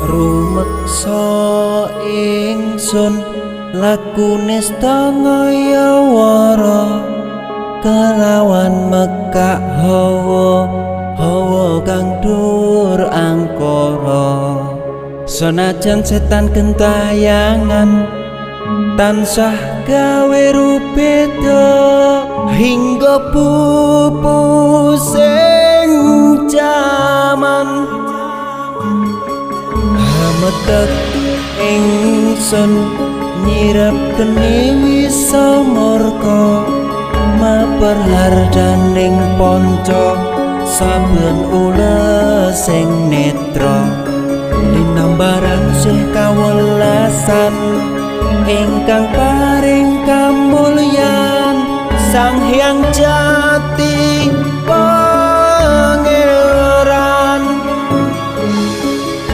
rumeksa ingsun lakune stangaya wara kelawan mekak hawa kang dur angkara senajan setan gentayangan tansah gawe rupeda hingga pupusing jaman hametek ingsun nyirep geni wisamurka maperhardaning panca saben ules sing netra linambaran sih kawelasan ingkang paring kamulyan Sang Hyang Jati